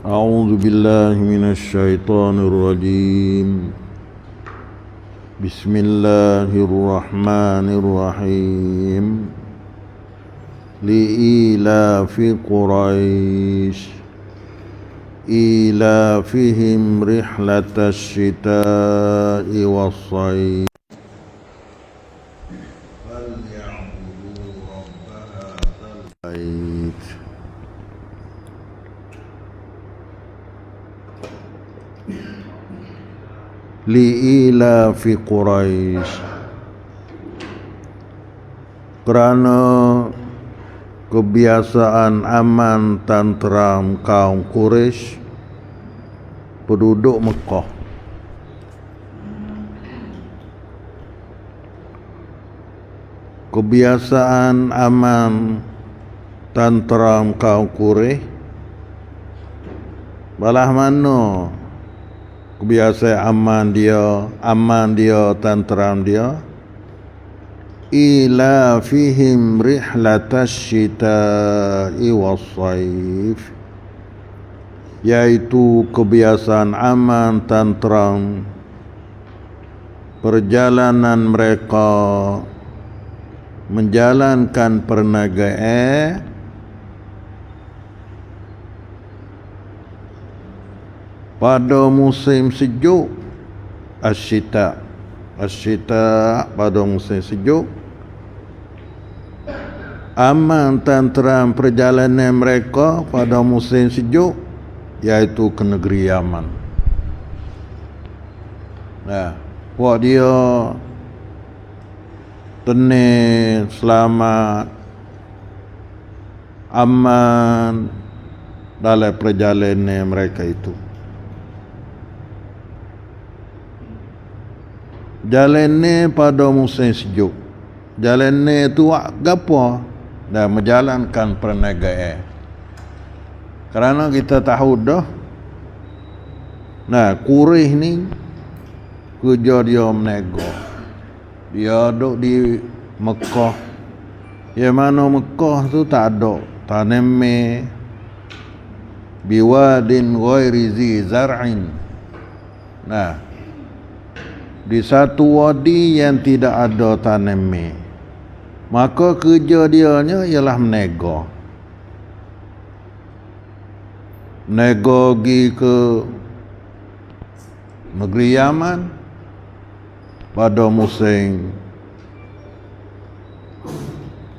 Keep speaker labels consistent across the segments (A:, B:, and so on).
A: أعوذ بالله من الشيطان الرجيم. بسم الله الرحمن الرحيم. لإيلاف قريش إيلافهم رحلة الشتاء والصيف فليعبدوا رب هذا البيت. Li'ilafi Quraisy, kerana kebiasaan aman tentram kaum Quraisy, penduduk Mekah. Kebiasaan aman tentram kaum Quraisy balah mana kebiasaan aman dia, tenteram dia. Ila fihim rihlatas syita'i was-saif, yaitu kebiasaan aman, tenteram perjalanan mereka menjalankan perniagaan pada musim sejuk, asyita pada musim sejuk, aman tenteram perjalanan mereka pada musim sejuk, iaitu ke negeri Yaman. Nah, buat dia tenang, selamat, aman dalam perjalanan mereka itu. Jalan ni pada musim sejuk. Jalan ni tu gapo? Dan menjalankan perniagaan. Kerana kita tahu dah, nah, Quraisy ni kerja dia menego. Dia duduk di Mekah. Yang mana Mekah tu tak ada tanami biwadin ghairi zi zar'in. Nah, di satu wadi yang tidak ada tanami, maka kerja dianya ialah menego. Menego pergi ke negeri Yaman pada musim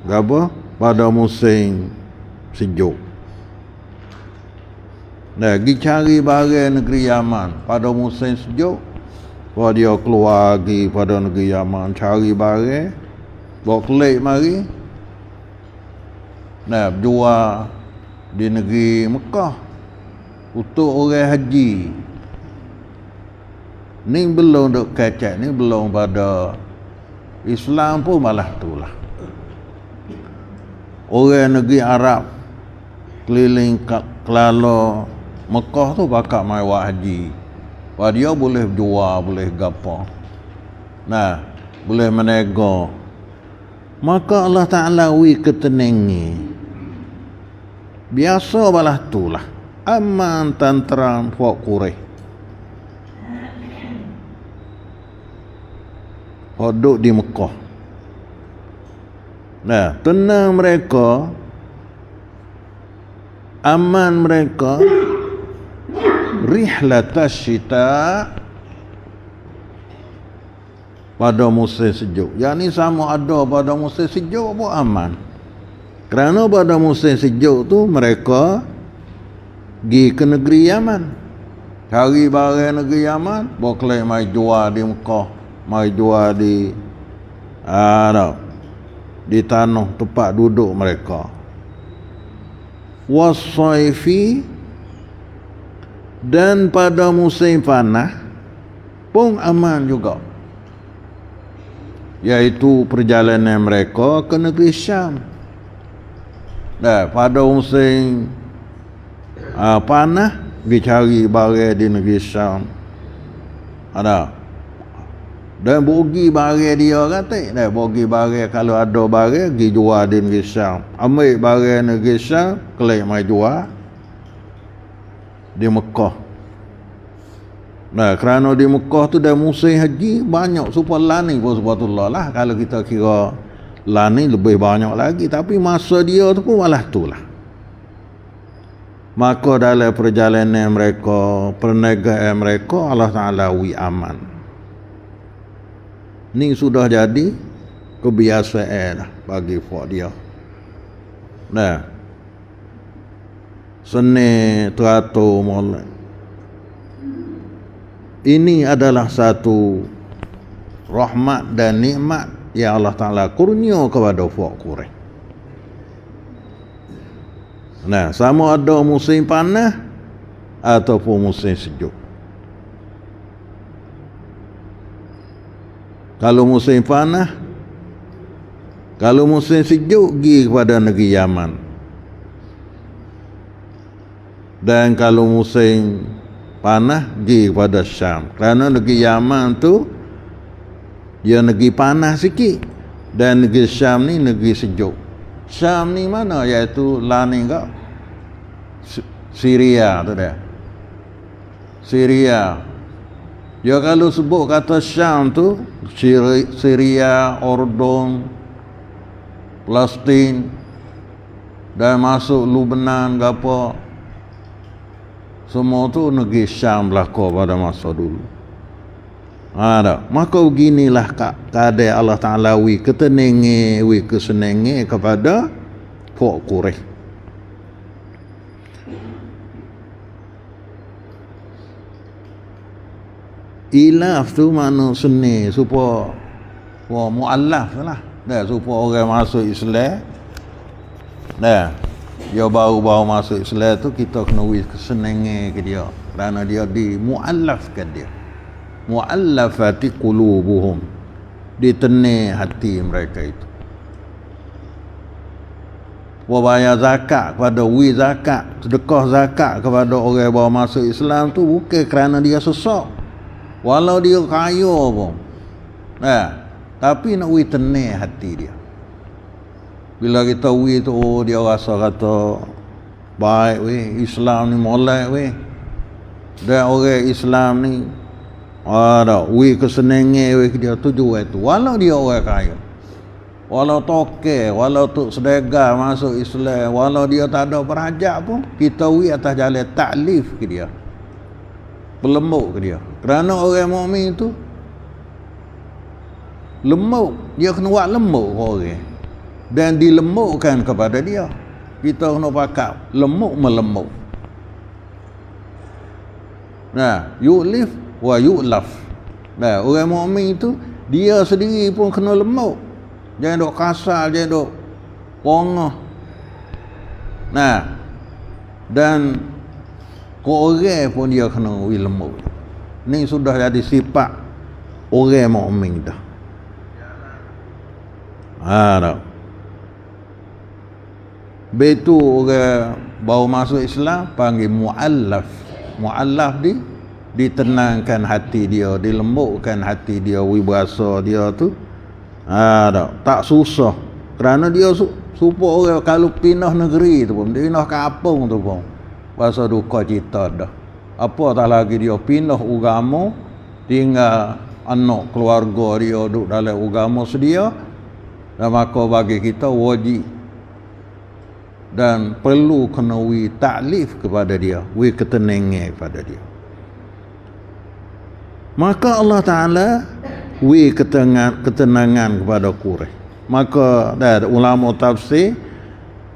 A: apa? Pada musim sejuk. Nah, pergi cari barang negeri Yaman pada musim sejuk. Bawa dia keluar lagi pada negeri Yaman, cari barang, bawa kelik mari. Nah, jual di negeri Mekah untuk orang haji. Ni belum duk kecek, ni belum pada Islam pun malah tu lah. Orang negeri Arab keliling kelala Mekah tu bakal mai buat haji. Dia boleh jual, boleh gapo. Nah, boleh menego. Maka Allah Ta'ala ketenangi. Biasa balah tu lah. Aman tenteram puak Quraisy. Duduk di Mekah. Nah, tenang mereka. Aman mereka. Rihlatas syita pada musim sejuk. Yang ni sama ada pada musim sejuk pun aman. Kerana pada musim sejuk tu mereka pergi ke negeri Yaman. Cari barang negeri Yaman, boleh mai jual di Mekah, mai jual di tanah tempat duduk mereka. Was-saifi, dan pada musim panas pun aman juga, iaitu perjalanan mereka ke negeri Syam. Nah, pada musim panas pergi cari barang di negeri Syam. Dan bagi barang dia kata, dah bagi barang, kalau ada barang pergi jual di negeri Syam. Ambil barang negeri Syam, kelak mai jual. di Mekah. Nah, kerana di Mekah tu dah musim haji banyak supaya lani pun subhanallah lah. Kalau kita kira lani lebih banyak lagi, tapi masa dia tu pun malah tu lah. Maka dalam perjalanan mereka, perniagaan mereka, Allah Ta'ala wi aman. Ni sudah jadi kebiasaan lah bagi folk dia. Nah, seni teratur mulai. Ini adalah satu rahmat dan nikmat yang Allah Ta'ala kurnia kepada folk Quraisy. Nah, sama ada musim panas ataupun musim sejuk. Kalau musim panas, kalau musim sejuk, pergi kepada negeri Yaman. Dan kalau musim panas, pergi kepada Syam. Kerana negeri Yaman tu dia negeri panas sikit, dan negeri Syam ni negeri sejuk. Syam ni mana? Iaitu lani kau Syria tu dia. Syria. Dia kalau sebut kata Syam tu Syria, Ordon, Palestin, dan masuk Lebanon ke apa, semua tu negeri Syam berlaku pada masa dulu. Ada. Maka beginilah keadaan Allah Ta'ala wi ketenenge, wi kesenenge kepada folk Quraisy. Ilaf tu makna seni supaya mu'allaf lah. Dah supaya orang masuk Islam. Dah dia baru-baru masuk Islam tu kita kena wi kesenenge ke dia. Kerana dia dimu'allafkan dia. Mu'allafati qulubuhum, ditene hati mereka itu. Bayar zakat kepada zakat, sedekah zakat kepada orang yang baru masuk Islam tu bukan kerana dia sesak, walau dia kaya pun, tapi nak tene hati dia. Bila kita tu, dia rasa kata baik Islam ni molek dan orang Islam ni ada kesenenge dia tuju itu, walau dia orang kaya, walau toke, walau tu sedekah masuk Islam, walau dia tak ada perajak pun, kita atas jalan taklif ke dia, berlembut ke dia. Kerana orang mukmin itu lembut, dia kena buat lembut ke orang dan dilembutkan kepada dia. Kita kena pakai lembut melembut. Nah, yu'lif wa yu'laf. Nah, orang mukmin itu dia sendiri pun kena lembut. Jangan duk kasar, jangan duk pongah. Nah, dan orang pun dia kena lembut. Ni sudah jadi sifat orang mukmin dah. Dah. Betul orang baru masuk Islam panggil mu'allaf. Mu'allaf ditenangkan hati dia, dilembutkan hati dia, wibrasa dia tu tak susah. Kerana dia supaya orang kalau pindah negeri tu pun, pindah kampung tu pun, bahasa duka cita dah. Apa tak lagi dia pindah agama, tinggal anak keluarga dia duduk dalam agama sedia, dan maka bagi kita wajib dan perlu kena taklif kepada dia, ketenangan kepada dia. Maka Allah Ta'ala ketenangan kepada Quraisy. Maka dari ulama tafsir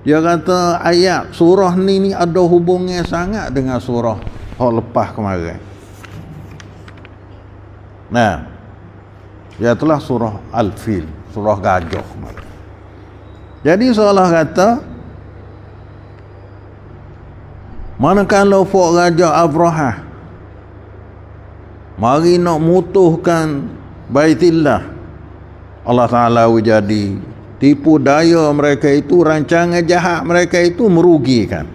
A: dia kata ayat surah ni ada hubungnya sangat dengan surah yang lepas kemarin. Nah, iaitu surah Al-Fil, surah gajah kemarin. Jadi seolah kata manakala fok Raja Abrahah mari nak mutuhkan Baitillah, Allah Ta'ala jadi tipu daya mereka itu, rancangan jahat mereka itu merugikan.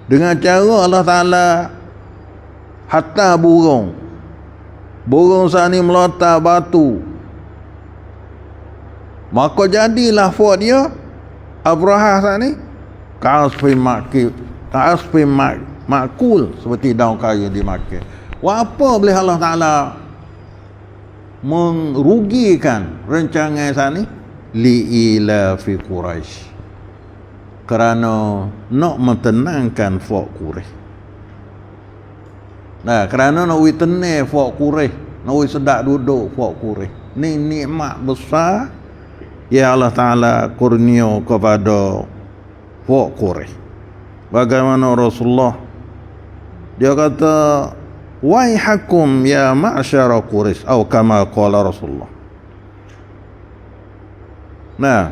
A: Dengan cara Allah Ta'ala hatta burung saat ni melontar batu, maka jadilah fok dia Abrahah saat ni makul seperti daun kayu dimakan. Apa boleh Allah Ta'ala merugikan rancangan sana li'ila fi Quraisy, kerana nak mentenangkan fok Quraisy. Nah, kerana nak tenang fok Quraisy, nak sedap duduk fok Quraisy. Ni nikmat besar ya Allah Ta'ala kurnia kepada fok Quraisy. Bagaimana Rasulullah dia kata, waihakum ya ma'syara Quraisy, atau kama qala Rasulullah. Nah,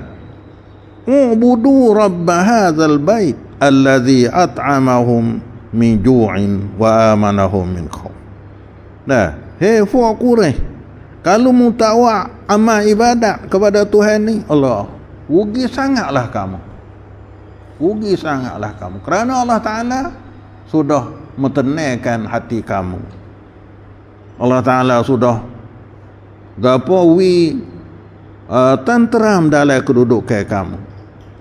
A: ubudu rabb hadzal bait alladhi at'amahum min ju'in wa amanahum min khauf. Nah, hei fok Quraisy, kalau mu tak buat amal ibadat kepada Tuhan ni, Allah, rugi sangatlah kamu. Rugi sangatlah kamu. Kerana Allah Ta'ala sudah mentenangkan hati kamu. Allah Ta'ala sudah gapawi tenteram dalam kedudukan kamu.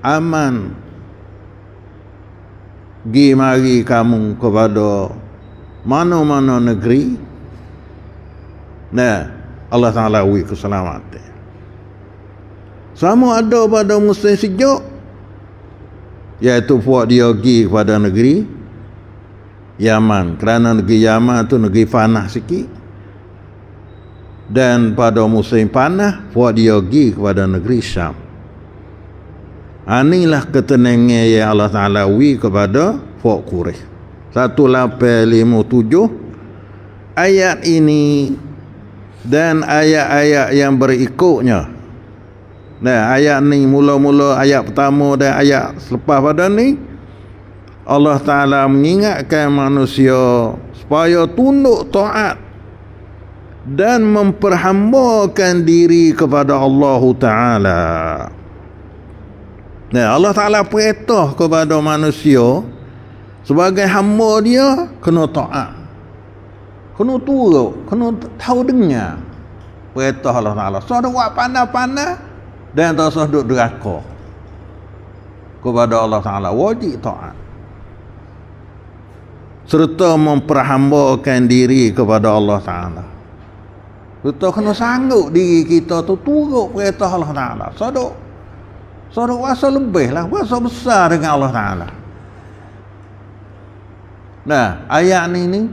A: Aman. Gi mari kamu kepada mana-mana negeri. Nah, Allah Ta'ala wi keselamatan. Sama ada pada musim sejuk, iaitu buat dia pergi kepada negeri Yaman, kerana negeri Yaman tu negeri panas sikit. Dan pada musim panas buat dia pergi kepada negeri Syam. Inilah ketenangan yang Allah Ta'ala wi kepada fok Quraisy. 1857 ayat ini dan ayat-ayat yang berikutnya. Nah, ayat ni mula-mula ayat pertama dan ayat selepas pada ni, Allah Ta'ala mengingatkan manusia supaya tunduk taat dan memperhambakan diri kepada Allah Ta'ala. Nah, Allah Ta'ala perintah kepada manusia sebagai hamba dia kena taat, kena turut, kena tahu dengar perintah Allah Ta'ala. So ada buat pandai-pandai dan tak usah duduk deraka kepada Allah Ta'ala, wajib taat serta memperhambakan diri kepada Allah Ta'ala. Kita kena sanggup diri kita tu turut perintah Allah Ta'ala. Sodok kuasa lebih lah, kuasa besar dengan Allah Ta'ala. Nah, ayat ni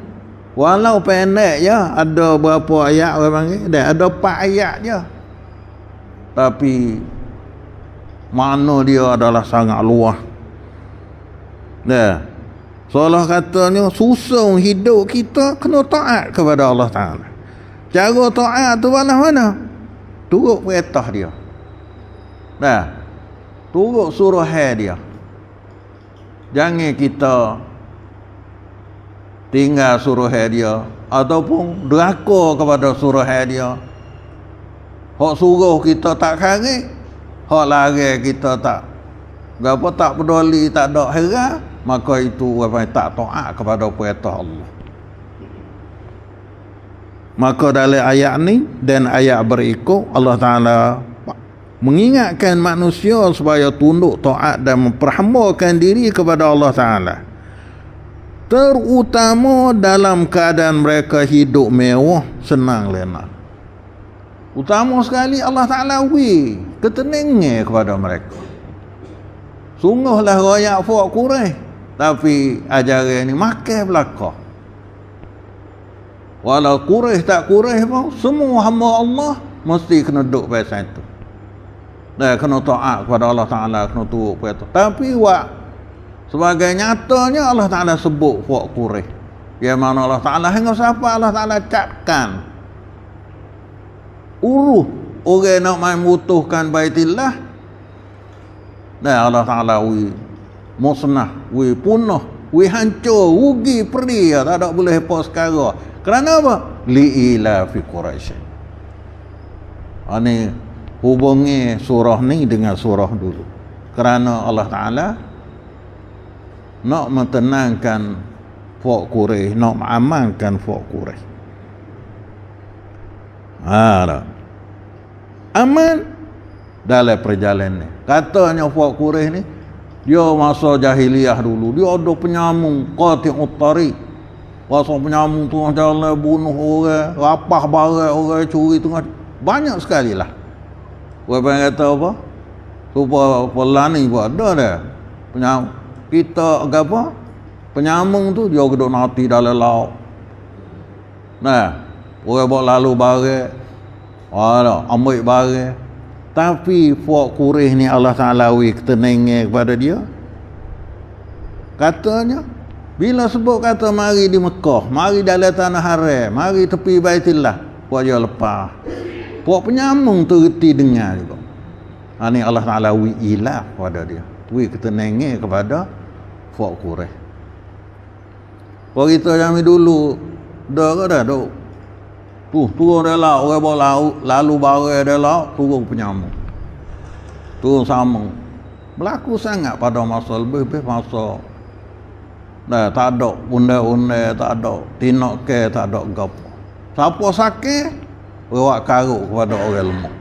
A: walau pendek ya, ada berapa ayat orang panggil, dan ada 4 ayat je, tapi makna dia adalah sangat luas. Nah, seolah katanya susung hidup kita kena taat kepada Allah Ta'ala. Cara taat tu mana? Turut perintah dia. Nah, turut suruh dia. Jangan kita tinggal suruh dia ataupun deraka kepada suruh dia. Hak suruh kita tak kari, hak lari kita tak peduli, tak ada heran, maka itu apa tak taat kepada perintah Allah. Maka dalam ayat ni dan ayat berikut, Allah Ta'ala mengingatkan manusia supaya tunduk taat dan memperhambakan diri kepada Allah Ta'ala, terutama dalam keadaan mereka hidup mewah, senang lena. Utama sekali Allah Ta'ala ketenangan kepada mereka. Sungguhlah royak fok Quraisy, tapi ajaran ni makan belakang. Walau Quraisy tak Quraisy pun, semua hamba Allah mesti kena duduk pasal itu. Dan kena taat kepada Allah Ta'ala, kena turut perintah. Tapi sebagai nyatanya Allah Ta'ala sebut fok Quraisy, yang mana Allah Ta'ala hingga siapa Allah Ta'ala capkan orang nak main mutuhkan Baitillah. Nah, Allah Ta'ala musnah, punah, hancur, rugi, pergi, tak ada boleh apa sekarang. Kerana apa? Li'ila fi Quraisy. Ini hubungi surah ni dengan surah dulu. Kerana Allah Ta'ala nak mentenangkan fok Quraisy, nak mengamankan fok Quraisy. Aman dalam perjalanan ni. Katanya fok Quraisy ni Dia masa jahiliyah dulu, dia ada penyamung qati'ut tariq. Masa penyamung tengah jalan bunuh orang, rapah barang orang, curi tengah, banyak sekali lah. Orang kata apa? Supaya pelani pun ada dah. Penyamung kita apa? Penyamung tu dia duduk nanti dalam laut. Nah, orang bawa lalu barang, ambil barang. Tapi puak Quraisy ni Allah Ta'ala ketenangan kepada dia. Katanya, bila sebut kata mari di Mekah, mari dalam tanah haram, mari tepi Baitullah, puak dia lepas. Puak penyamung tu reti dengar juga. Ini Allah Ta'ala ilah kepada dia. Ketenangan kepada puak Quraisy. Puak kita zaman dulu, dah turun dia laut, orang bawa laut, lalu barang dia laut, turun penyamung, turun samung. Berlaku sangat pada masa lebih masa tak ada undang-undang, tak ada tinok ke, tak ada gapo. Siapa sakit bawa karuk kepada orang lemah.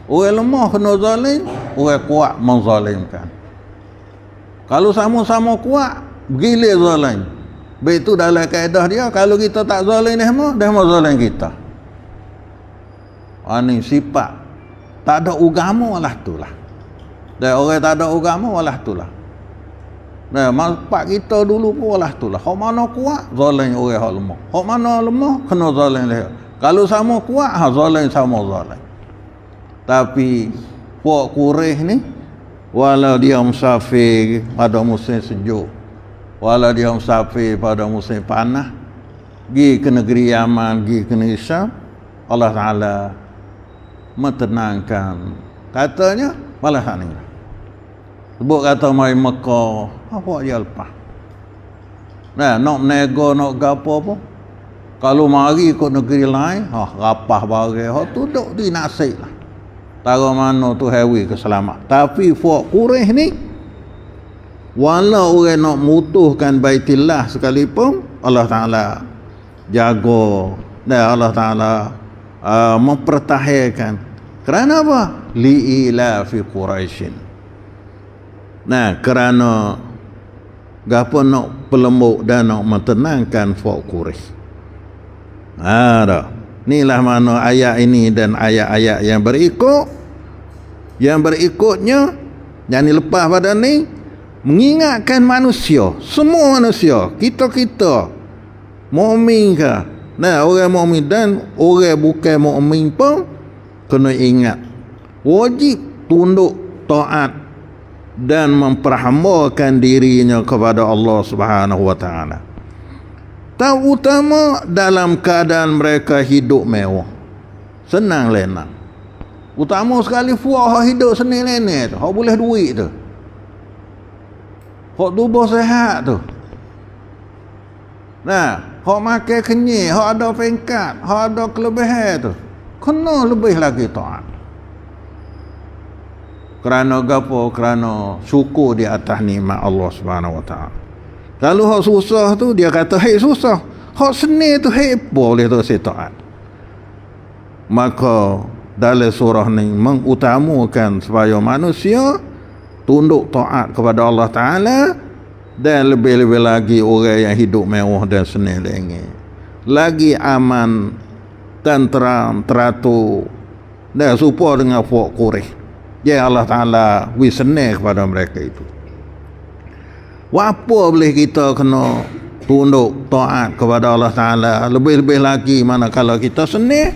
A: Orang lemah kena zalim, orang kuat menzalimkan. Kalau sama-sama kuat, bergilir zalim. Baik tu dalam kaedah dia, kalau kita tak zalim dia mau zalim kita. Ini sifat tak ada agama lah itulah. Dan orang tak ada agama lah itulah. Nah, mazhab kita dulu pun lah itulah. Hak mana kuat, zalim orang hak lemah. Hak mana lemah, kena zalim dia. Kalau sama kuat, zalim sama zalim. Tapi puak Quraisy ni, walau dia musafir pada musim sejuk, walau dia musafir pada musim panas, pergi ke negeri Yaman, pergi ke negeri Syam, Allah Ta'ala mentenangkan. Katanya, malah tak ni. Sebut kata mari Mekah, apa dia lepas? Nah, nak menego, nak gapo apa? Kalau mari ke negeri lain, rapah barang, tu duduk di nasib lah. Tahu mana tu hewi keselamat. Tapi puak Quraisy ni, walau orang nak mutuhkan Baitullah sekalipun, Allah Ta'ala jaga dan Allah Ta'ala mempertahankan. Kerana apa? Li'ila fi Quraisyin. Nah, kerana gapo nak pelembut dan nak mentenangkan puak Quraisy. Dah. Inilah mana ayat ini dan ayat-ayat yang berikut. Yang berikutnya, yang lepas pada ni, mengingatkan manusia, semua manusia, kita mukmin ke, nah orang mukmin dan orang bukan mukmin pun kena ingat wajib tunduk taat dan memperhambakan dirinya kepada Allah Subhanahu wa taala. Terutama dalam keadaan mereka hidup mewah, senang lenang. Utama sekali fuah hidup senang lenang tu, hak boleh duit tu, hak tubuh sehat tu. Nah, hak makan kenyang, hak ada pengkat, hak ada kelebihan tu, kena lebih lagi taat. Kerana gapo? Kerana syukur di atas nikmat Allah Subhanahu wa taala. Kalau hak susah tu dia kata hei susah, hak senang tu hei boleh tu saya taat. Maka dalam surah ni mengutamakan supaya manusia tunduk taat kepada Allah Ta'ala, dan lebih-lebih lagi orang yang hidup mewah dan senang lengan, lagi aman, tenteram, teratur dan serupa dengan puak Quraisy. Ya Allah Ta'ala senang kepada mereka itu. Apa boleh kita kena tunduk taat kepada Allah Ta'ala, lebih-lebih lagi manakala kita senang,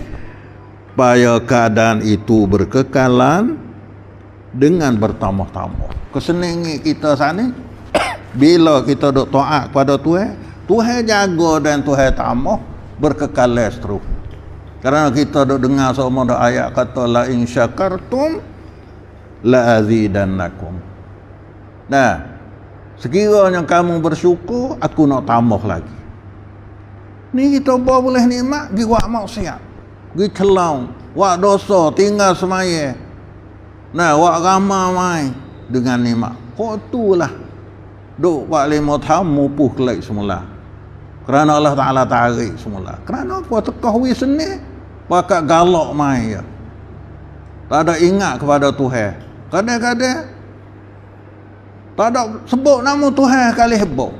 A: supaya keadaan itu berkekalan dengan bertambah-tambah. Kesenangan kita sana, bila kita duk taat kepada Tuhan, Tuhan jaga dan Tuhan tambah berkekalan seterusnya. Kerana kita duk dengar semua ayat kata la in syakartum la azidannakum. Nah, sekiranya kamu bersyukur, aku nak tambah lagi. Ni kita boleh nikmat pergi buat maksiat, pergi celau, buat dosa, tinggal semaya. Nah, buat ramai dengan nikmat. Kok itulah duk 45 tahun mupuh kelak semula. Kerana Allah Ta'ala tarik semula. Kerana apa? Tekah wi seni, pakat galak mai ya. Tak ada ingat kepada Tuhan. Kadang-kadang Tak ada sebut nama Tuhan kali heboh.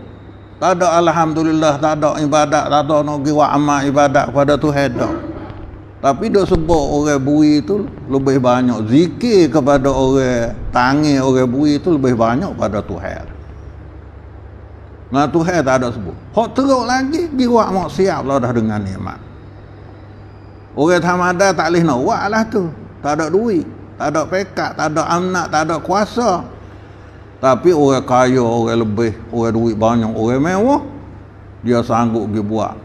A: Tak ada alhamdulillah, tak ada ibadat, tak ada nak pergi buat amal ibadat kepada Tuhan dak. Tapi dok sebut orang bui tu lebih banyak zikir kepada orang tangi orang bui tu lebih banyak pada Tuhan. Nah Tuhan tak ada sebut. Hak teruk lagi pergi buat maksiat lah dah dengan nikmat. Orang Hamada tak boleh nak buat lah tu. Tak ada duit, tak ada pekat, tak ada anak, tak ada kuasa. Tapi orang kaya, orang lebih, orang duit banyak, orang mewah, dia sanggup pergi buat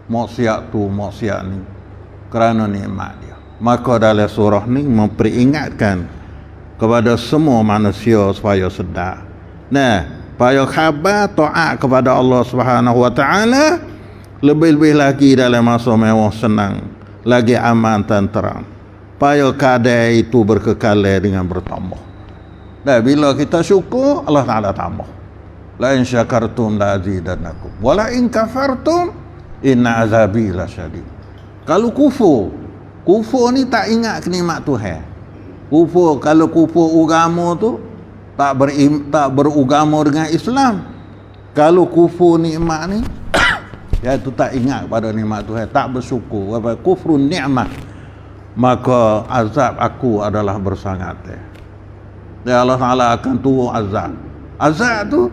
A: maksiat tu, maksiat ni kerana nikmat dia. Maka dalam surah ni memperingatkan kepada semua manusia supaya sedar. Nah, supaya khabar taat kepada Allah Subhanahu Wa Taala, lebih-lebih lagi dalam masa mewah senang, lagi aman dan terang. Supaya keadaan itu berkekalan dengan bertambah. Dan bila kita syukur, Allah Ta'ala tambah. La in syakartum la azidannakum. Wa la in kafartum inna azabi lasyadid. Kalau kufur ni tak ingat kenikmat Tuhan. Kalau kufur agama tu tak beragama dengan Islam. Kalau kufur nikmat ni iaitu tak ingat pada nikmat Tuhan, tak bersyukur, apa kufrun nikmat, maka azab aku adalah bersangat. Ya Allah Ta'ala akan turun azab. Azab tu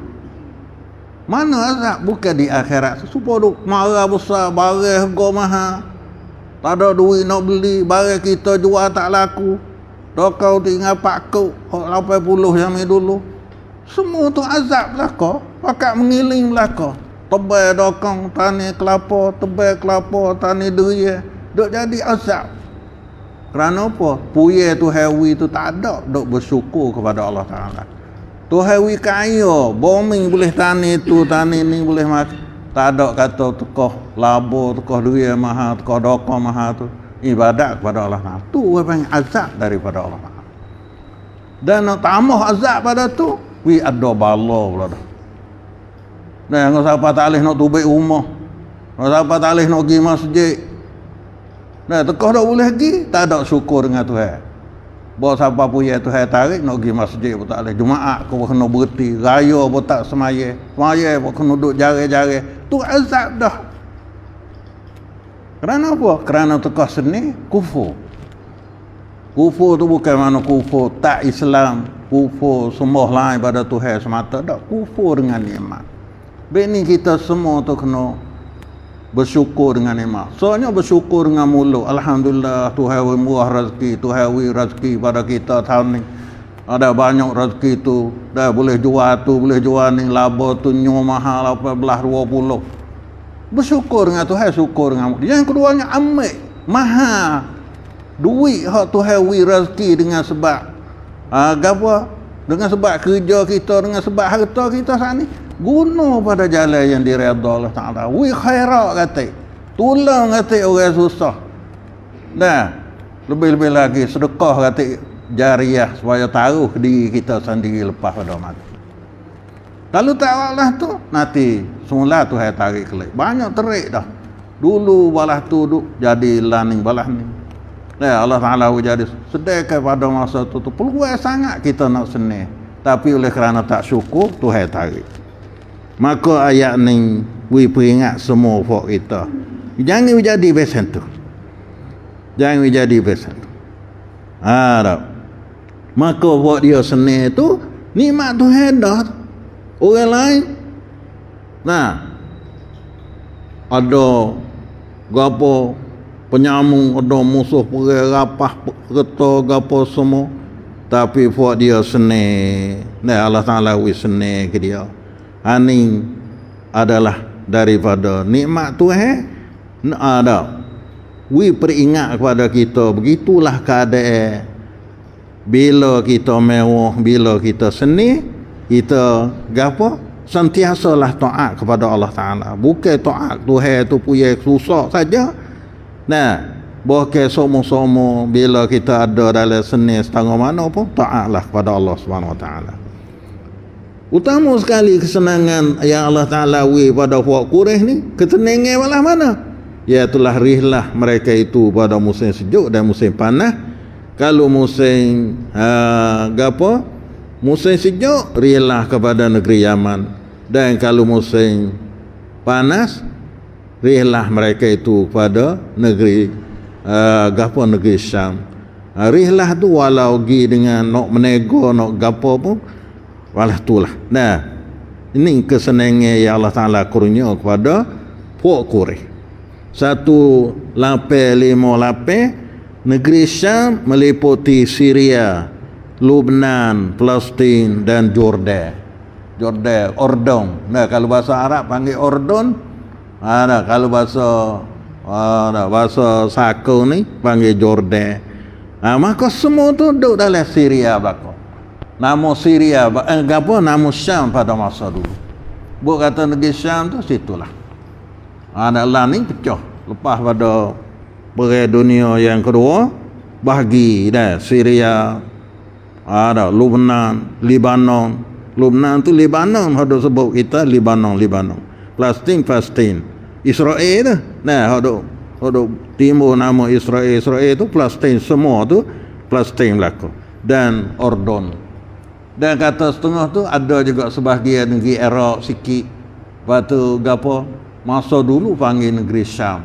A: mana azab? Bukan di akhirat. Supaya duk marah besar, barang harga mahal, tak ada duit nak beli, barang kita jual tak laku, kau tinggal pakuk 80 yang dulu. Semua tu azab belaka. Pakat mengiling belaka. Tebal dokong tani kelapa, tebal kelapa tani durian, duk jadi azab. Kerana apa? Puye tu hewi tu tak ada duk bersyukur kepada Allah Ta'ala. Tu hewi kaya, bombing boleh tani tu, tani ni boleh makan. Tak ada kata tukah labo, tukah duit mahal, tukah dokong mahal tu. Ibadat kepada Allah Ta'ala. Tu orang azab daripada Allah Ta'ala. Dan nak tambah azab pada tu, ada bala pula dah. Dan siapa tak boleh nak tubik rumah. Siapa tak boleh nak pergi masjid. Nah, tekah tak boleh pergi, tak ada syukur dengan Tuhan. Bahawa siapa pun ya Tuhan tarik, nak pergi masjid pun tak boleh. Jumaat kau kena berhenti, raya pun tak semaya. Semaya pun kena duduk jari-jari. Tu azab dah. Kerana apa? Kerana tekah seni, kufur. Kufur tu bukan mana kufur tak Islam, kufur sembah lain pada Tuhan semata. Tak, kufur dengan nikmat. Bini kita semua tu kena bersyukur dengan nikmat. Soalnya bersyukur dengan mulut. Alhamdulillah Tuhan murah rezeki, Tuhan rezeki pada kita tahun ni. Ada banyak rezeki tu. Dah boleh jual tu, boleh jual ni, laba tu nyu mahal 18-20. Bersyukur dengan Tuhan, syukur dengan mulut. Yang keduanya ambil mahal. Duit hak Tuhan rezeki dengan sebab apa? Dengan sebab kerja kita, dengan sebab harta kita saat ni. Guna pada jalan yang diredha Allah Ta'ala. Wi khairat kata. Tolong kata orang susah. Nah, lebih-lebih lagi sedekah kata jariah supaya taruh diri kita sendiri lepas pada mati. Kalau tak Allah tu, nanti semula tu saya tarik kelik. Banyak terik dah. Dulu balah tu duk jadi laning balah ni. Nah, Allah Ta'ala jadi sedekah pada masa tu peluang sangat kita nak senang. Tapi oleh kerana tak syukur, tu saya tarik. Maka ayat ni we peringat semua folk kita. Jangan jadi besan tu. Jangan jadi besan tu. Tak. Maka buat dia senang tu nikmat Tuhan dah. Orang lain nah ada gapo penyamung, ada musuh perang rapah kereta gapo semua, tapi buat dia senang. Nah Allah Ta'ala we senang ke dia. Ini adalah daripada nikmat Tuhan. Ada. We peringat kepada kita, begitulah keadaan. Bila kita mewah, bila kita seni, kita gapo? Sentiasalah taat kepada Allah Ta'ala. Bukan taat Tuhan tu punya susah saja. Nah, bukan semua-semua bila kita ada dalam seni setengah mana pun taatlah kepada Allah Subhanahu Wa Ta'ala. Utama sekali kesenangan yang Allah Ta'ala pada puak Quraisy ni, ketenangan malah mana? Iaitulah rihlah mereka itu pada musim sejuk dan musim panas. Kalau musim Musim sejuk, rilah kepada negeri Yaman. Dan kalau musim panas, rilah mereka itu kepada negeri negeri Syam. Rilah tu walau pergi dengan nak menego, nak gapo pun, walah itulah. Nah, ini kesenangan yang Allah Ta'ala kurnia kepada puak Quraisy. 1:858 negeri Syam meliputi Syria, Lebanon, Palestin dan Jordan. Ordon. Nah, kalau bahasa Arab panggil Ordon. Kalau bahasa Sako ni panggil Jordan. Maka semua tu duduk dalam Syria belaka. Nama Syria nama Syam pada masa dulu. Buat kata negeri Syam tu situlah. Allah ni pecah. Lepas pada Perang Dunia yang kedua, bahagi dah Syria, ada Lebanon. Lebanon tu Lebanon, ada sebut kita Lebanon. Palestin. Israel tu. Nah, ada timur nama Israel tu Palestin, semua tu Palestin belaka. Dan Ordon. Dan kata setengah tu ada juga sebahagian negeri Iraq sikit. Lepas tu gapo? Masa dulu panggil negeri Syam.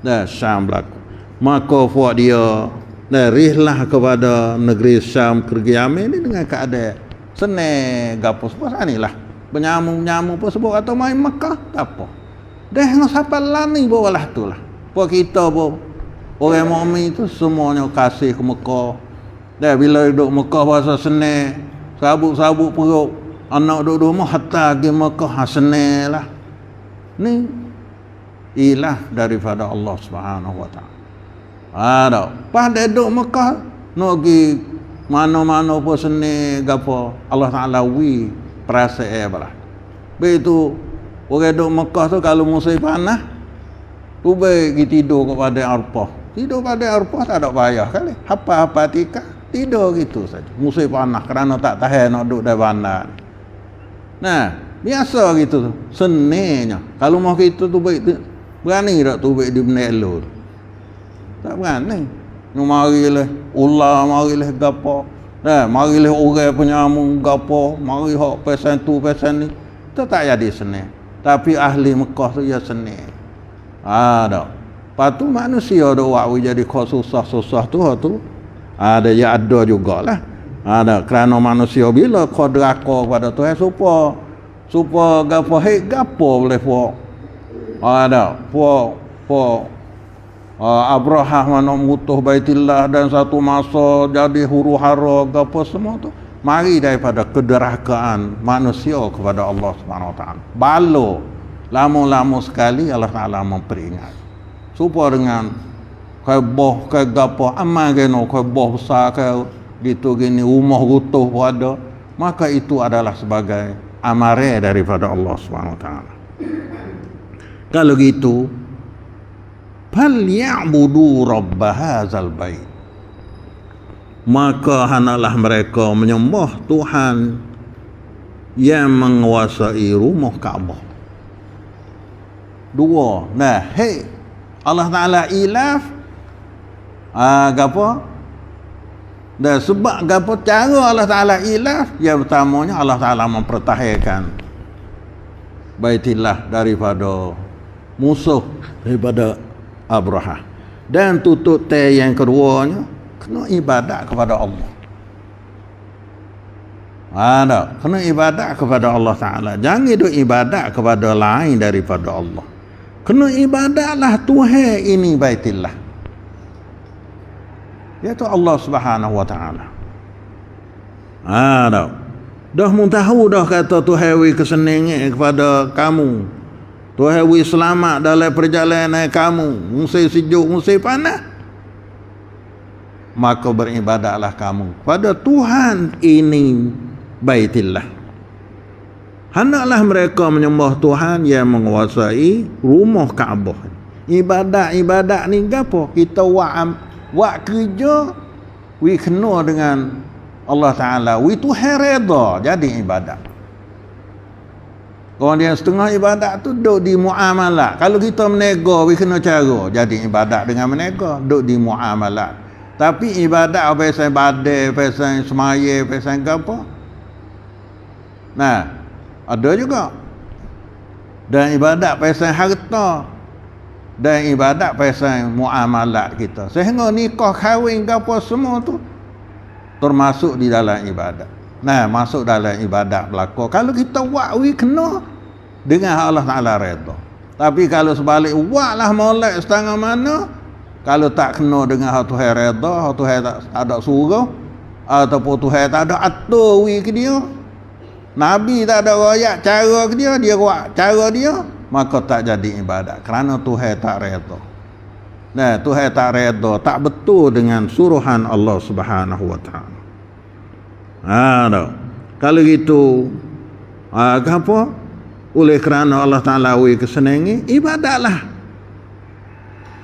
A: Dah Syam belaka. Maka buat dia rihlah kepada negeri Syam kerja Yaman ni dengan keadaan senang gapo sebab anilah. Penyamu pun sebut atau main Mekah tak apa. Dah ngah sapal lani bawalah tulah. Puak kita pun orang mukmin tu semuanya kasih ke Mekah. Dah bila duduk Mekah bahasa senang, sabuk perut, anak duduk rumah hatta pergi Mekah senang lah. Ni ilah daripada Allah Subhanahu wa taala. Pas duduk Mekah nak pergi mana-mana pun senang gapo Allah Taala perasaan belah. Begitu orang duduk Mekah tu kalau musim panas tu baik tidur kepada Arafah. Tidur pada Arafah tak ada payah kali. Apa-apa tika tidur gitu saja. Musim panas kerana tak tahan nak duduk dalam bandar. Nah, biasa gitu senangnya. Kalau mau gitu tu baik berani tak tu baik di Menelo. Tak berani. Marilah ular, marilah gapo. Marilah orang penyamun gapo, mari hak pesan tu pesan ni. Itu tak jadi senang. Tapi ahli Mekah tu ya senang. Dah. Patu manusia ada buat jadi kau susah tu. Ada ya ada jugalah. Ada kerana manusia bila kau deraka kepada Tuhan supaya gapo boleh buat. Ada Abraham mana mutuh Baitillah dan satu masa jadi huru-hara gapo semua tu mari daripada kederakaan manusia kepada Allah Subhanahu Wa Taala. Balo lama-lama sekali Allah Taala memperingat supaya dengan keboh ke gapo amal geno keboh besar ke gitu gini rumah rutuh pada maka itu adalah sebagai amare daripada Allah Subhanahu Wa Taala. Kalau gitu fal ya'budu rabb hadzal bait, maka hendaklah mereka menyembah Tuhan yang menguasai rumah Kaabah. Dua. Nah, Allah Taala ilaf gapo? Dan sebab gapo cara Allah Taala ilaf? Yang pertamanya Allah Taala mempertahankan Baitillah daripada musuh daripada Abraha. Dan tutup yang keduanya kena ibadat kepada Allah. Kena ibadat kepada Allah Ta'ala. Jangan duk ibadat kepada lain daripada Allah. Kena ibadatlah Tuhan ini Baitillah. Iaitu Allah Subhanahu Wa Ta'ala. Dah mu tahu dah kata Tuhan kesenangan kepada kamu. Tuhan selamat dalam perjalanan kamu, musim sejuk, musim panas. Maka beribadatlah kamu pada Tuhan ini Baitillah. Hendaklah mereka menyembah Tuhan yang menguasai rumah Kaabah. Ibadat ni gapo? Kita buat kerja kena dengan Allah Taala. Tuhan redha jadi ibadat. Orang yang setengah ibadat tu duduk di muamalat. Kalau kita menego, kena cara. Jadi ibadat dengan menego, duduk di muamalat. Tapi ibadat apa yang badai, apa yang semaya, apa yang apa? Nah, ada juga. Dan ibadat pasal harta, dan ibadat pasal muamalat kita. Sehingga nikah, kahwin ke apa semua tu termasuk di dalam ibadat. Nah, masuk dalam ibadat berlaku. Kalau kita buat kena dengan Allah Ta'ala redha. Tapi kalau sebalik buatlah molek setengah mana, kalau tak kena dengan hak Tuhan redha, hak Tuhan tak ada suruh, ataupun Tuhan tak ada atur ke dia, Nabi tak ada royak cara ke dia, dia buat cara dia, maka tak jadi ibadat kerana Tuhan tak redha. Nah, Tuhan tak redha, tak betul dengan suruhan Allah Subhanahu wa taala. Kalau gitu, apa? Oleh kerana Allah Taala kesenangi, ibadatlah.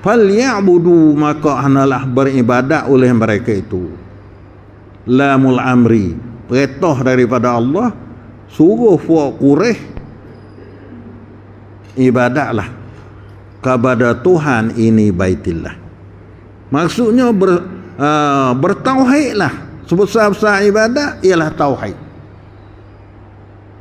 A: Falyabudu, maka hendaklah beribadat oleh mereka itu. Lamul amri, perintah daripada Allah, suruh puak Quraisy ibadatlah kepada Tuhan ini baitillah. Maksudnya bertauhidlah. Sebesar-besar ibadat ialah tauhid.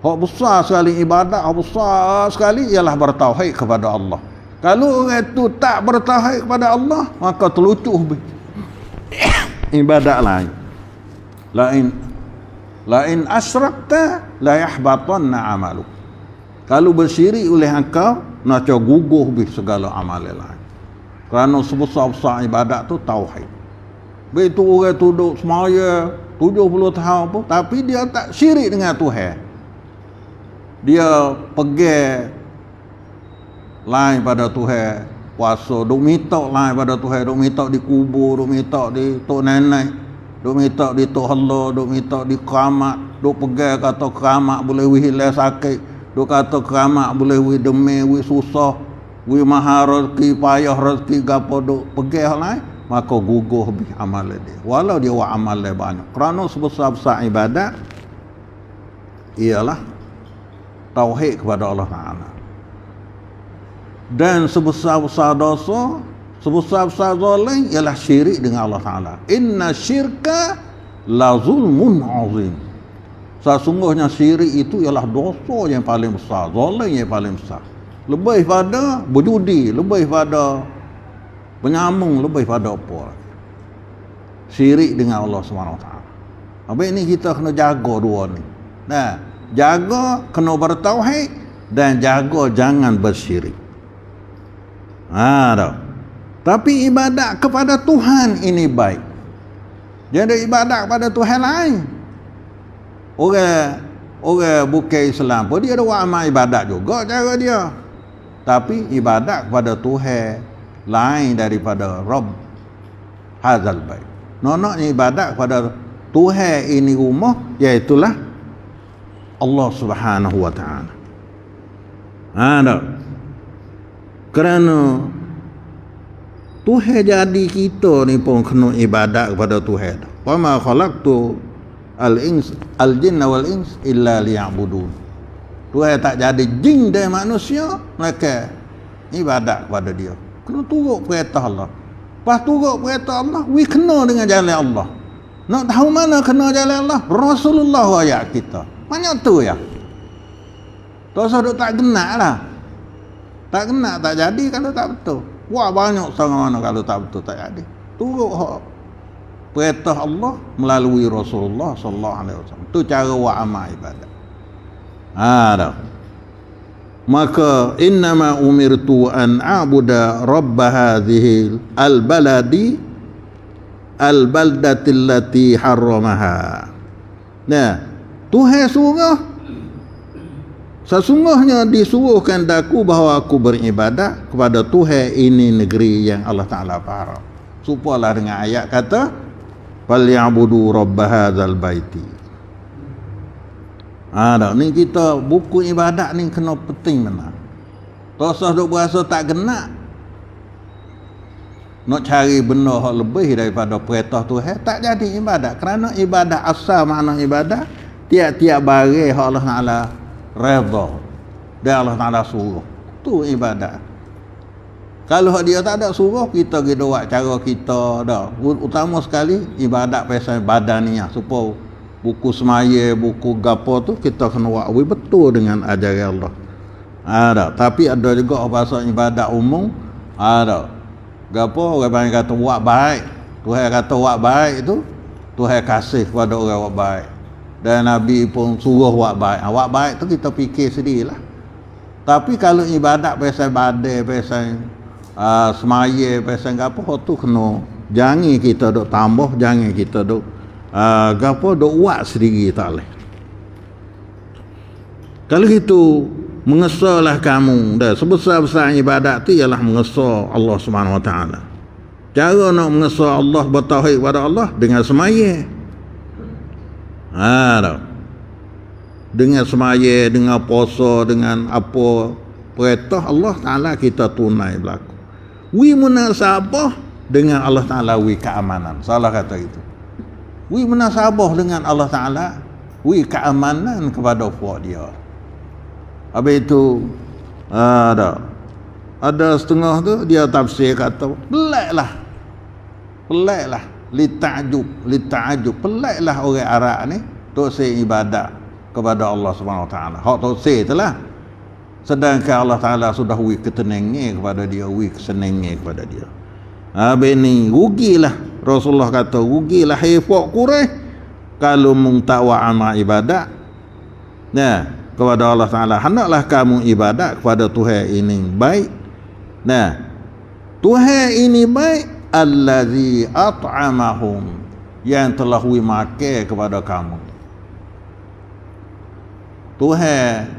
A: Hak besar sekali ibadat, hak besar sekali ialah bertauhid kepada Allah. Kalau orang itu tak bertauhid kepada Allah, maka terlucuh ibadat lain. Lain asyrakta la yahbatanna amaluk. Kalau bersyirik oleh engkau, nak guguh segala amal lain. Kerana sebesar-besar ibadat tu tauhid. Begitu orang tu duduk semaya 70 tahun pun, tapi dia tak syirik dengan Tuhan. Dia pergi lain pada Tuhan, puasa, duk minta lain pada Tuhan, duk minta di kubur, duk minta di tok nenek, duk minta di tok Allah, duk minta di keramat, duk pergi kata keramat boleh hilang sakit, duk kata keramat boleh demi, susah, mahal rezeki, payah rezeki, gapo duk pergi lain, maka guguh amal dia. Walau dia buat amal dia banyak. Kerana sebesar-besar ibadat ialah tauhid kepada Allah Ta'ala. Dan sebesar-besar dosa, sebesar-besar zalim ialah syirik dengan Allah Ta'ala. Inna syirka la zulmun azim. Sesungguhnya syirik itu ialah dosa yang paling besar, zalim yang paling besar. Lebih pada berjudi, lebih pada penyambung, lebih pada apa? Syirik dengan Allah SWT. Habis ni kita kena jaga dua ni. Nah, jaga kena bertauhid dan jaga jangan bersyirik. Tapi ibadat kepada Tuhan ini baik. Jadi ibadat kepada Tuhan lain. Orang bukan Islam pun dia ada buat amal ibadat juga cara dia. Tapi ibadat kepada Tuhan lain daripada Rabb hazal bait. Nonaknya ibadat kepada Tuhan ini rumah, iaitulah Allah Subhanahu wa taala. Kerana Tuhan jadi kita ni pun kena ibadat kepada Tuhan. Wa ma khalaqtu al-jinna wal ins illa liya'budun. Tuhan tak jadi jin dan manusia, mereka ibadat kepada dia. Kena turut perintah Allah. Lepas turut perintah Allah, kena dengan jalan Allah. Nak tahu mana kena jalan Allah? Rasulullah ayat kita. Banyak tu ya. Dosa duk tak kena lah. Tak kena, tak jadi kalau tak betul. Wah, banyak sangat mana kalau tak betul tak jadi. Turut perintah Allah melalui Rasulullah sallallahu alaihi wasallam. Tu cara buat amal ibadat. Maka innama umirtu an a'buda rabb hadhihi al-baladi al-baldati allati harramaha. Nah, Tuhan suruh, sesungguhnya disuruhkan daku bahawa aku beribadat kepada Tuhan ini negeri yang Allah Ta'ala haram. Supalah dengan ayat kata falyabudu rabb hadzal baiti. Ni kita buku ibadat ni kena penting benar. Tosah duk berasa tak kena, nak cari benda yang lebih daripada perintah Tuhan, tak jadi ibadat. Kerana ibadat asal makna ibadat tiap-tiap barang yang Allah Ta'ala redha dan Allah Ta'ala suruh, tu ibadat. Kalau dia tak ada suruh, kita pergi buat cara kita dah. Utama sekali ibadat pasal badan ni, supaya buku semaya, buku gapo tu kita kena buat betul dengan ajaran Allah. Ada, tapi ada juga bahasa ibadat umum, ada. Gapo orang kata buat baik. Tuhan kata buat baik tu, Tuhan kasih kepada orang buat baik. Dan Nabi pun suruh buat baik. Buat baik tu kita fikir sendirilah. Tapi kalau ibadat pasal badai, pasal semaya, pasal gapo tu kena jangan kita duk tambah, jangan kita duk gapo duk buat sendiri tak leh. Kalau gitu mengesahlah kamu dah sebesar-besar ibadat tu ialah mengesah Allah Subhanahu Wa Taala. Cara nak mengesah Allah bertauhid kepada Allah dengan semaya. Dengan semaya, dengan puasa, dengan apa perintah Allah Taala kita tunai berlaku. Wi munasabah dengan Allah Taala wi keamanan. Salah kata itu. Wi munasabah dengan Allah Taala wi keamanan kepada puak dia. Habis itu ada setengah tu dia tafsir kata peliklah li ta'jub peliklah orang Arab ni tok say ibadat kepada Allah Subhanahu Wa Taala. Hak tok say itulah. Sedangkan Allah Taala sudah wi ketenangan kepada dia, wi kesenangan kepada dia. Habis ni rugilah Rasulullah kata rugilah hai puak Quraisy kalau mung tak wa amal ibadat. Nah, kepada Allah Ta'ala, hendaklah kamu ibadat kepada Tuhan ini baik. Nah, Tuhan ini baik allazi at'amahum, yang telah wi makan kepada kamu. Tuhan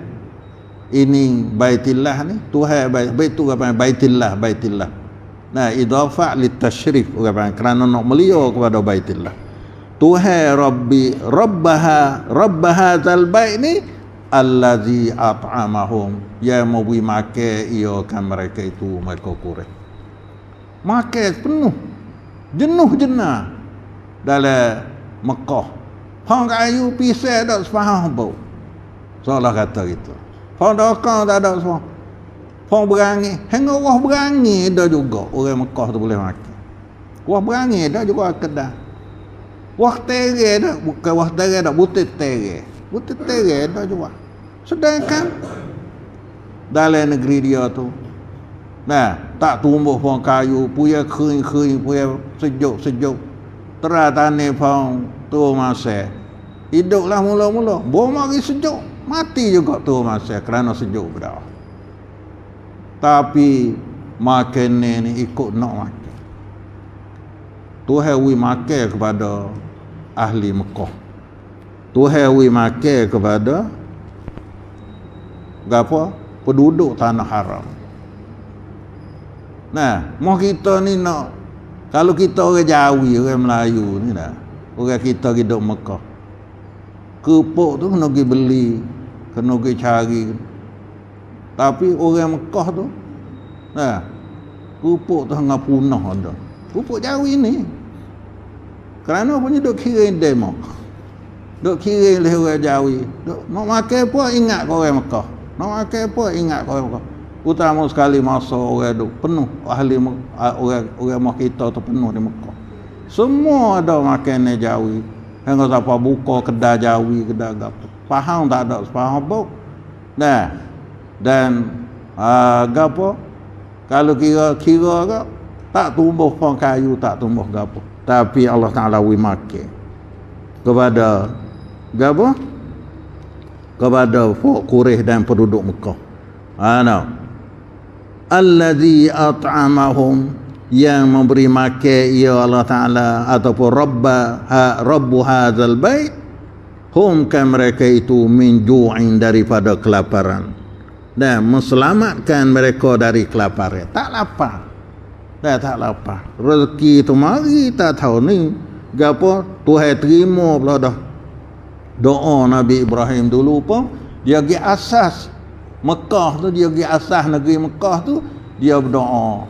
A: ini baitillah ni, Tuhan bait tu apa baitillah. Nah, idafah litasyrif apa kerana nak melia kepada baitillah. Tuhan rabbaha zal bait ni allazi at'amahum, yang memberi makan ia kan mereka itu mereka Quraisy. Makan penuh jenuh jenah dalam Mekah. Hang kayu pisau dak sepahang bau. Salah kata gitu. Hang dokang tak ada semua. Hang berangi, hang wah berangi dah juga orang Mekah tu boleh makan. Wah berangi dah juga kedah. Wah tere dah, bukan wah tere dah, butir tere dah juga. Sedangkan dalam negeri dia tu, nah, tak tumbuh pohon kayu, puya kering, puya sejuk. Teratane pohon tu masa. Hiduplah mula-mula, bom mari sejuk, mati juga tu masa kerana sejuk berdah. Tapi makan ni ikut nak makan. Tuhan wi makan kepada ahli Mekah. Tuhan wi makan kepada gapo penduduk tanah haram. Nah, mau kita ni nak, kalau kita orang Jawi, orang Melayu ni dah, orang kita hidup Mekah, kerupuk tu kena pergi beli, kena pergi cari. Tapi orang Mekah tu, nah, kerupuk tu hanya punah ada. Kerupuk Jawi ni. Kerana punya duk kira demo. Duk kira oleh orang Jawi. Duk nak makan apa ingat kau orang Mekah. Nak makan apa ingat kau orang Mekah. Utama sekali masa orang duk penuh ahli orang mak kita tu penuh di Mekah. Semua ada makanan Jawi. Hang siapa buka kedai Jawi, kedai gapo. Faham tak ada faham apa. Nah, dan gapo kalau kira ke tak tumbuh pohon kayu, tak tumbuh gapo. Tapi Allah Taala wi makan kepada gapo? Kepada Quraisy dan penduduk Mekah. Allazi at'amahum, yang memberi makan ia Allah Taala ataupun rabbu hadzal bait, hum kan mereka itu min ju'in, daripada kelaparan, dan menselamatkan mereka dari kelaparan. Tak lapar. Tak lapar. Rezeki tu mari tak tahu ni gapo Tuhan terima pula dah. Doa Nabi Ibrahim dulu pun dia pergi asas Mekah tu, dia pergi asas negeri Mekah tu, dia berdoa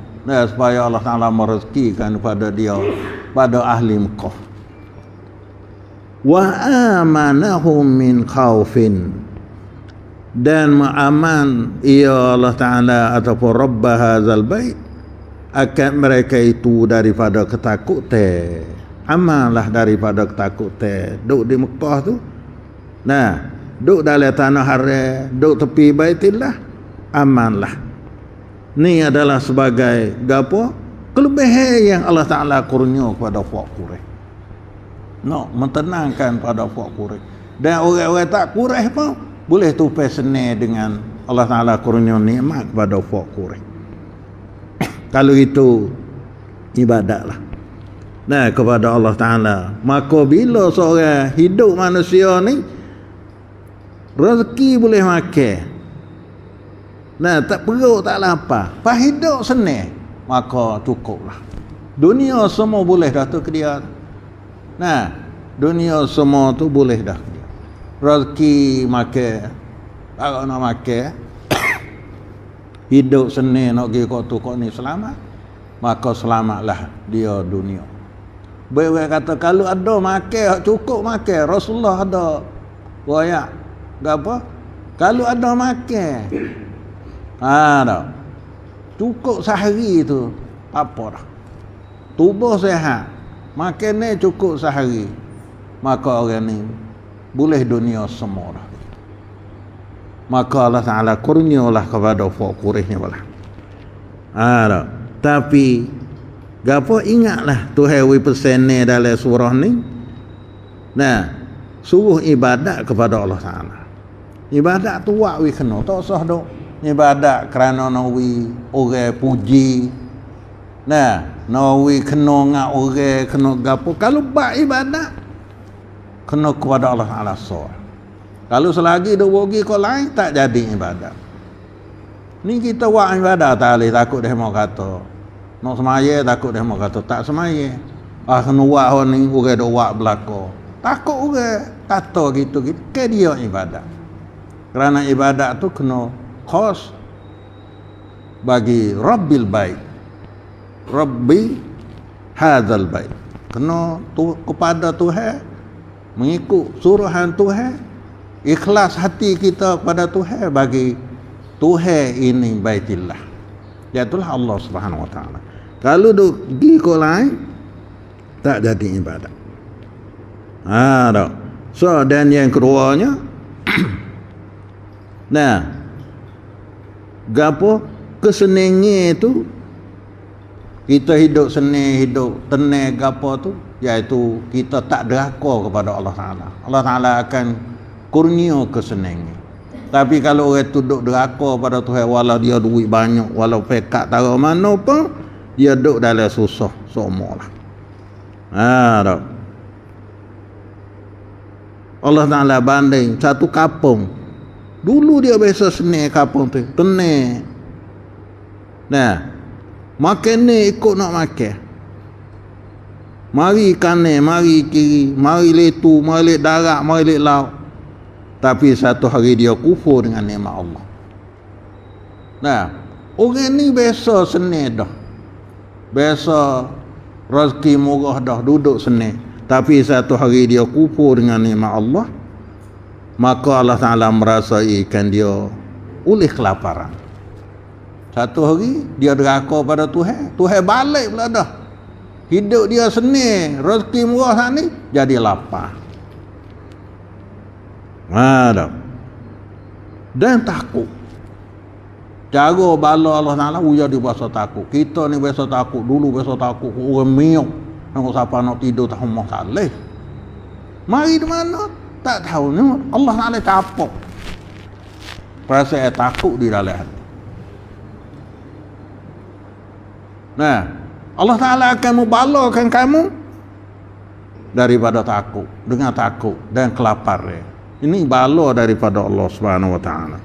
A: supaya Allah Taala merezekikan kepada dia, pada ahli Mekah. Wa amanahum min khaufin, dan ma'aman ia Allah Taala ataupun rabb hadzal bait akan mereka itu daripada ketakutan. amallah daripada takut duk di Mekah tu. Nah, duk dalam tanah haram, duk tepi Baitillah, amanlah. Ni adalah sebagai gapo? Kelebihan yang Allah Taala kurnia kepada puak Quraisy. Nak mentenangkan pada puak Quraisy. Dan orang-orang tak Quraisy pun boleh tupai senang dengan Allah Taala kurnia nikmat kepada puak Quraisy. Kalau itu ibadatlah. Nah, kepada Allah Taala. Maka bila seorang hidup manusia ni rezeki boleh makan. Nah, tak perut tak lapar. Pas hidup senang, maka cukuplah. Dunia semua boleh dah tu ke dia. Nah, dunia semua tu boleh dah ke dia. Rezeki makan, kalau nak makan, hidup senang nak pergi kau tu kau ni selamat, maka selamatlah dia dunia. Baik kata kalau ada makan cukup makan, Rasulullah ada wayak apa? Kalau ada makan, dah cukup sehari tu apa dah. Tubuh sehat, makan ni cukup sehari, maka orang ni boleh dunia semua dah. Maka Allah Ta'ala kurnialah kepada folk Quraisy ni pula. Dah. Tapi gapo ingatlah Tuhan wi pesan ni dalam surah ni. Nah, suruh ibadat kepada Allah Ta'ala. Ibadat tu wak wi kena, tak usah dok. Ibadat kerana nawi orang puji. Nah, nawi kena ngak orang, kena gapo. Kalau bak ibadat kena kepada Allah Ta'ala sah. Kalau selagi duk pergi kau lain tak jadi ibadat. Ni kita buat ibadat tak boleh takut dia mau kata. Nak semaya takut dia mau kata tak semaya. Kena buat orang ni orang duk buat belaka. Takut orang kata gitu ke dia ibadat. Kerana ibadat tu kena khas bagi Rabbil Bait. Rabbi hadzal bait. Kena tu kepada Tuhan, mengikut suruhan Tuhan. Ikhlas hati kita kepada Tuhan bagi Tuhan ini Baitillah. Iaitulah Allah Subhanahu Wa Taala. Kalau duk pergi ke lain tak jadi ibadat. Dah. So dan yang keduanya nah, gapo kesenangan itu kita hidup senang, hidup tenang gapo tu, iaitu kita tak deraka kepada Allah Taala. Allah Taala akan kurnia kesenangan. Tapi kalau orang tu duk deraka pada Tuhan, walau dia duit banyak, walau pekat taruh mana pun, dia duk dalam susah semualah. Dah. Allah Ta'ala banding satu kampung. Dulu dia biasa senang kampung tu, tenang. Nah, makan ni ikut nak makan. Mari kanan, mari kiri, mari letu, mari darat, mari laut. Tapi satu hari dia kufur dengan nikmat Allah. Nah, orang ni biasa senang dah. Biasa rezeki murah dah, duduk senang. Tapi satu hari dia kufur dengan nikmat Allah, maka Allah Ta'ala merasaikan dia oleh kelaparan. Satu hari dia deraka pada Tuhan, Tuhan balik pula dah. Hidup dia senang, rezeki murah sana ni jadi lapar. Ada. Dan takut. Cara bala Allah Ta'ala ujar di bahasa takut. Kita ni biasa takut, dulu biasa takut orang miok. Nak siapa nak tidur tak rumah saleh. Mari di mana? Tak tahu ni. Allah Ta'ala capok. Perasaan takut di dalam hati. Nah, Allah Ta'ala akan membalakan kamu daripada takut, dengan takut dan kelaparan. Ini bala daripada Allah Subhanahu Wa Taala.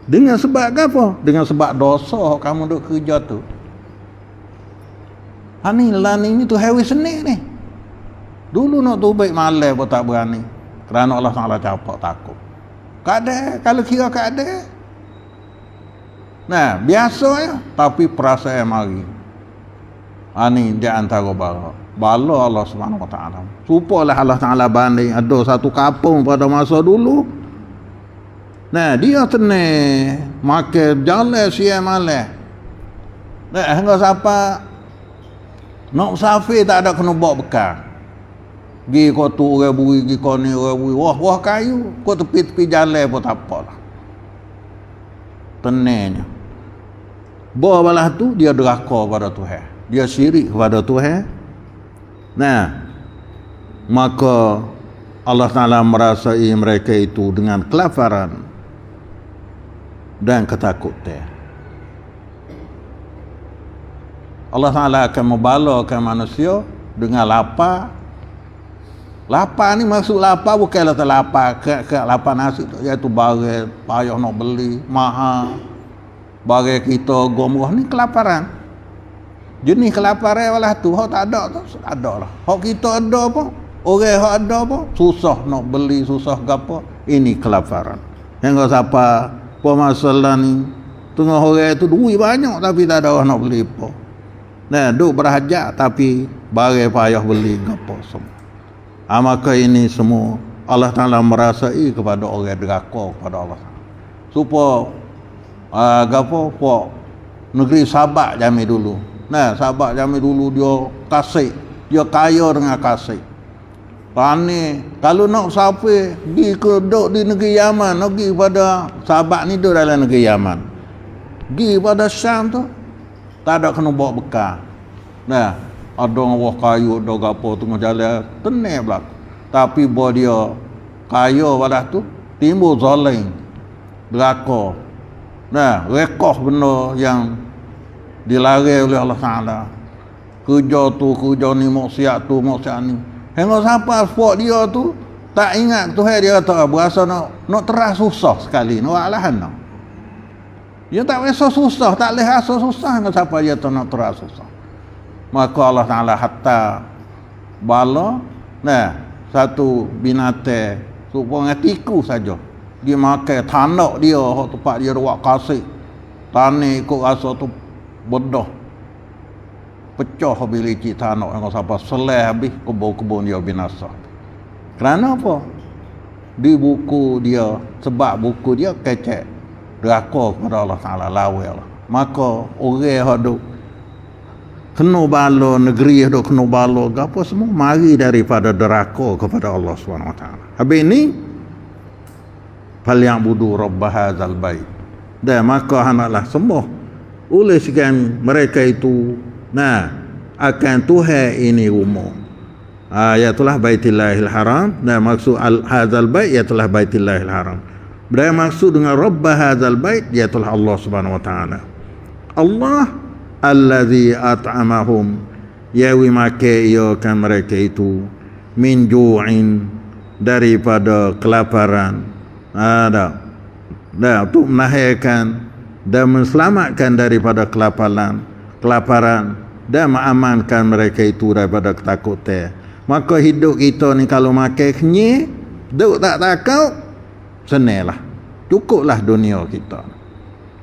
A: Dengan sebab apa? Dengan sebab dosa kamu duk kerja tu. Ani lani ni tu hewi seni ni. Dulu nak tu baik malam pun tak berani. Kerana Allah Taala capak takut. Kada kalau kira kada. Nah, biasanya tapi perasaan mari. Ani di antara bala Allah Subhanahu Wa Taala. Supalah Allah Taala banding ada satu kampung pada masa dulu. Nah, dia tenang makan jalan siang malam. Nah, hingga siapa nak musafir tak ada kena bawa bekal. Gi kau tu orang bui, gi kau ni orang bui. Wah kayu. Kau tepi-tepi jalan pun tak apalah. Tenangnya. Bawa balah tu dia deraka pada Tuhan. Dia syirik kepada Tuhan. Nah, maka Allah Ta'ala merasai mereka itu dengan kelaparan dan ketakutan. Allah Ta'ala akan membalakan manusia dengan lapar. Lapar ni maksud lapar bukanlah terlapar ke lapar nasi tu, iaitu barang payah nak beli mahal, barang kita gomrah ni kelaparan. Jenis kelaparan walah tu hak tak ada tu ada lah. Hak kita ada apa, orang hak ada apa, susah nak beli, susah gapo, ini kelaparan. Yang siapa masalah ni tengah orang tu duit banyak tapi tak ada orang nak beli apa. Nah, duk berhajat tapi barang payah beli gapo semua. Maka ini semua Allah Ta'ala merasai kepada orang deraka kepada Allah. Supaya gapo pok negeri Sabak zaman dulu. Nah, Sabak zaman dulu dia kasih, dia kaya dengan kasih. Pani kalau nak sampai pergi ke duk di negeri Yaman, nak pergi pada Sabak ni duk dalam negeri Yaman. Pergi pada Syam tu tak ada kena bawa bekal. Nah, ada orang kayu, ada gapo tengah jalan, tenang belak. Tapi bahawa dia kaya pada tu, timbul zalim, deraka. Nah, rekoh benda yang dilarang oleh Allah Ta'ala. Kerja tu, kerja ni, maksiat tu, maksiat ni. Hingga sampai sport dia tu, tak ingat Tuhan dia kata, berasa nak teras susah sekali, nak alahan nak. Dia tak rasa susah, tak boleh rasa susah hingga sampai dia tu nak teras susah. Maka Allah Ta'ala hatta bala, nah, satu binatang supaya tikus saja dia makan tanak dia tempat dia ruak kasih tanah ikut rasa tu bodoh pecah bila cik tanak yang sampai seleh habis kebun-kebun dia binasa. Kerana apa? Di buku dia, sebab buku dia kecek deraka kepada Allah Ta'ala, lawa Allah. Maka orang yang kena bala negeri ada kena bala apa semua mari daripada deraka kepada Allah SWT. Habis ni falyabudu rabb hadzal bait. Dan maka hendaklah sembah oleh sekian mereka itu akan Tuhan ini rumah. Iaitu Baitillahil Haram. Dan maksud hadzal bait iaitu Baitillahil Haram. Dan maksud dengan rabb hadzal bait iaitu Allah Subhanahu wa taala. Allah allazi at'amahum, yawi make kan mereka itu min ju'in, daripada kelaparan. Ada untuk menahirkan dan menselamatkan daripada kelaparan dan mengamankan mereka itu daripada ketakutan. Maka hidup kita ni kalau makan kenyik, duk tak takut, senanglah, cukuplah dunia kita.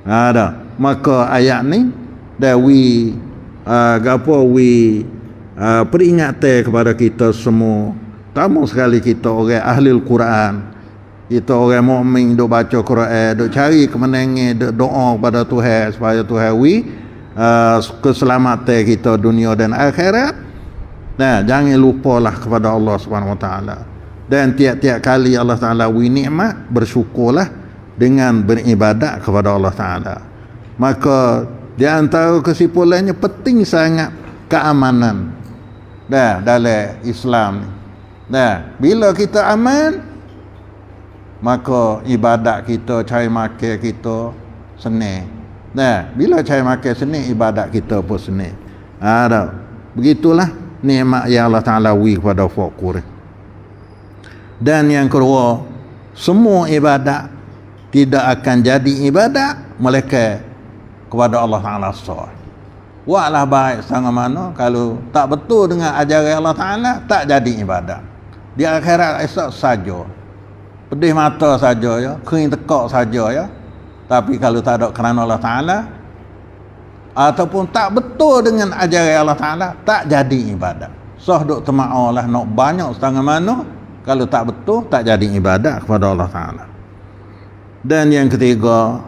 A: Ada maka ayat ni wi peringatan kepada kita semua, terutama sekali kita orang ahli Al-Quran, kita orang mukmin duk baca Quran, duk cari kemenangan, duk doa kepada Tuhan supaya Tuhan keselamatan kita dunia dan akhirat. Nah, jangan lupalah kepada Allah Subhanahu Wa Taala. Dan tiap-tiap kali Allah Taala nikmat, bersyukurlah dengan beribadat kepada Allah Taala. Maka di antara kesimpulannya penting sangat keamanan dalam Islam ni. Bila kita aman, maka ibadat kita, cari makan kita senang. Bila cari makan senang, ibadat kita pun senang. Begitulah nikmat yang Allah Ta'ala kepada fakir. Dan yang kedua, semua ibadat tidak akan jadi ibadat melainkan kepada Allah Ta'ala sah. Buatlah baik sangat mana, kalau tak betul dengan ajaran Allah Ta'ala, tak jadi ibadat. Di akhirat esok saja, pedih mata saja ya, kering tekak saja ya. Tapi kalau tak ada kerana Allah Ta'ala, ataupun tak betul dengan ajaran Allah Ta'ala, tak jadi ibadat. Sah duk tema'alah nak banyak setengah mana, kalau tak betul, tak jadi ibadat kepada Allah Ta'ala. Dan yang ketiga,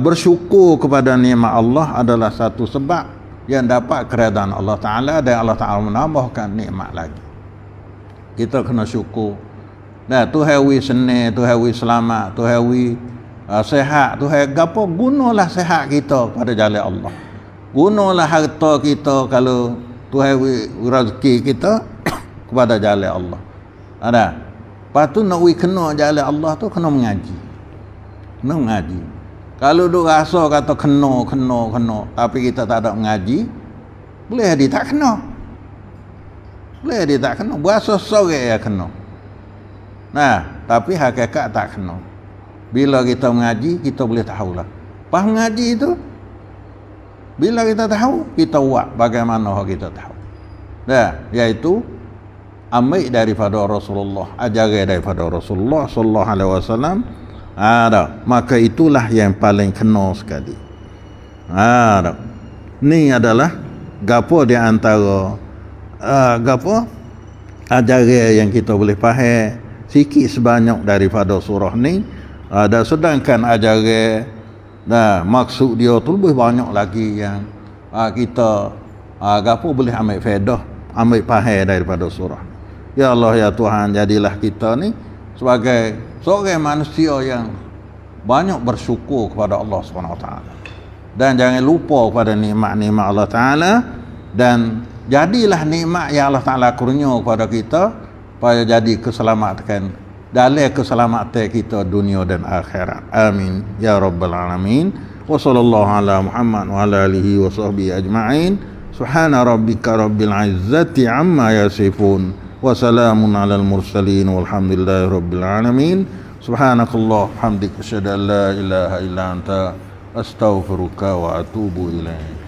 A: bersyukur kepada nikmat Allah adalah satu sebab yang dapat keredaan Allah Ta'ala, dan Allah Ta'ala menambahkan nikmat lagi. Kita kena syukur. Nah, Tuhan wi senang, Tuhan wi selamat, Tuhan wi sehat, Tuhan gapo, gunalah sehat kita pada jalan Allah. Gunalah harta kita kalau Tuhan wi rezeki kita kepada jalan Allah. Ada. Lepas tu nak kena jalan Allah tu kena mengaji. Kena mengaji. Kalau duk rasa kata kena, tapi kita tak ada mengaji, boleh dia tak kena. Boleh dia tak kena. Berasa sorang ya kena. Nah, tapi hakikat tak kena. Bila kita mengaji, kita boleh tahulah. Pas mengaji itu, bila kita tahu, kita buat bagaimana kita tahu. Nah, iaitu ambil daripada Rasulullah, ajaran daripada Rasulullah sallallahu alaihi wasallam. Ada, maka itulah yang paling kena sekali. Ada. Ni adalah gapo di antara gapo ajaran yang kita boleh faham sikit sebanyak daripada surah ni. Dan sedangkan ajaran maksud dia tu lebih banyak lagi yang kita gapo boleh ambil faedah, ambil faham daripada surah. Ya Allah ya Tuhan, jadilah kita ni sebagai seorang manusia yang banyak bersyukur kepada Allah SWT, dan jangan lupa kepada nikmat-nikmat Allah Ta'ala, dan jadilah nikmat yang Allah Ta'ala kurnia kepada kita supaya jadi keselamatan dalam keselamatan kita dunia dan akhirat. Amin ya rabbal alamin. Wa sallallahu ala Muhammad wa ala alihi wa sahbihi ajma'in. Subhana rabbika rabbil izzati amma yasifun wa salamun alal mursalin walhamdulillahi rabbil alamin. Subhanakallah hamdika asyhadu an la ilaha illa anta astaghfiruka wa atubu ilaik.